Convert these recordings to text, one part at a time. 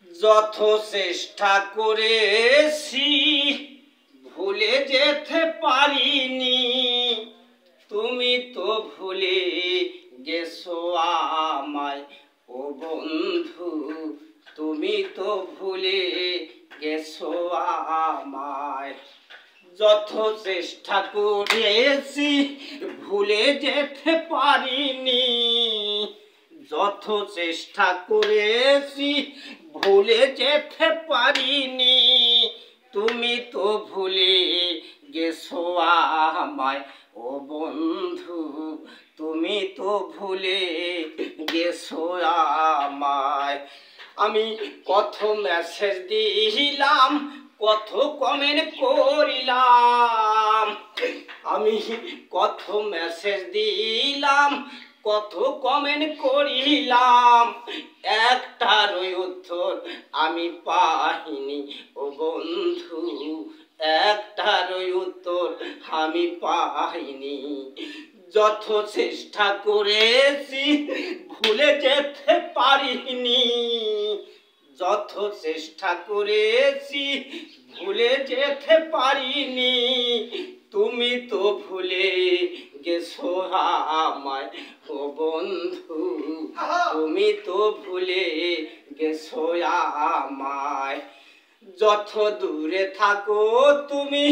যত চেষ্টা করেছি ভুলে যেতে পারিনি, তুমি তো ভুলে গেছো আমায় ও বন্ধু, তুমি তো ভুলে গেছো আমায়। যত চেষ্টা করেছি ভুলে যেতে পারিনি, যত চেষ্টা করেছি ভুলে যেতে পারিনি, তুমি তো ভুলে গেছো আমায় ও বন্ধু, তুমি তো ভুলে গেছো আমায়। আমি কত মেসেজ দিলাম, কত কমেন্ট করিলাম, আমি কত মেসেজ দিলাম, কত কমেন্ট করিলাম, একটার উত্তর আমি পাইনি ও বন্ধু, একটার উত্তর আমি পাইনি। যত চেষ্টা করেছি ভুলে যেতে পারিনি, যত চেষ্টা করেছি ভুলে যেতে পারিনি, তুমি তো ভুলে গেছো আমায় ও বন্ধু, তুমি তো ভুলে গেছো আমায়। যত দূরে থাকো তুমি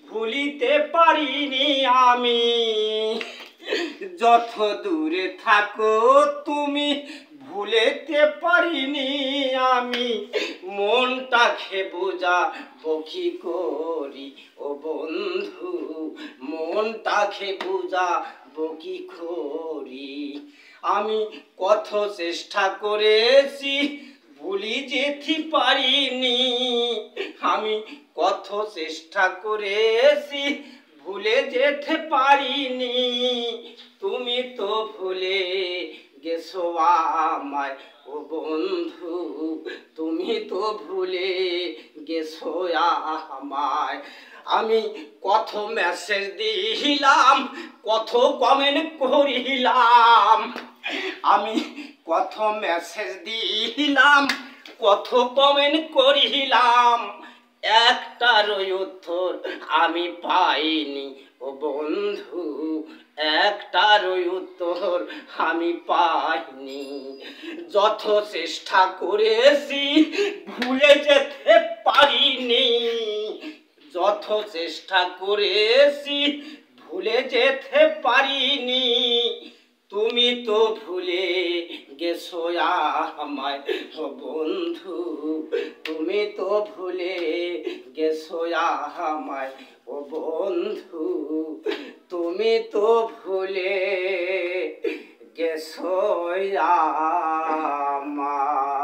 ভুলিতে পারিনি আমি, যত দূরে থাকো তুমি ভুলেতে পারিনি আমি, মনটাকে বোঝাবো কি করি ও বন্ধু, মনটাকে বোঝাবো কি করি। আমি কত চেষ্টা করেছি ভুলি যেতে পারিনি, আমি কত চেষ্টা করেছি ভুলে যেতে পারিনি, তুমি তো ভুলে গেছো আমায় ও বন্ধু, তুমি তো ভুলে গেছো আমায়। আমি কত মেসেজ দিলাম, কত কমেন্ট করিলাম, আমি কত মেসেজ দিলাম, কত কমেন্ট করিলাম, একটার উত্তর আমি পাইনি ও বন্ধু, একটার উত্তর আমি পাইনি। যত চেষ্টা করেছি ভুলে যেতে পারিনি, যত চেষ্টা করেছি ভুলে যেতে পারিনি, তুমি তো ভুলে গেছো আমায় ও বন্ধু, তুমি তো ভুলে গেছো আমায় ও বন্ধু, তুমি তো ভুলে গেছো আমায়।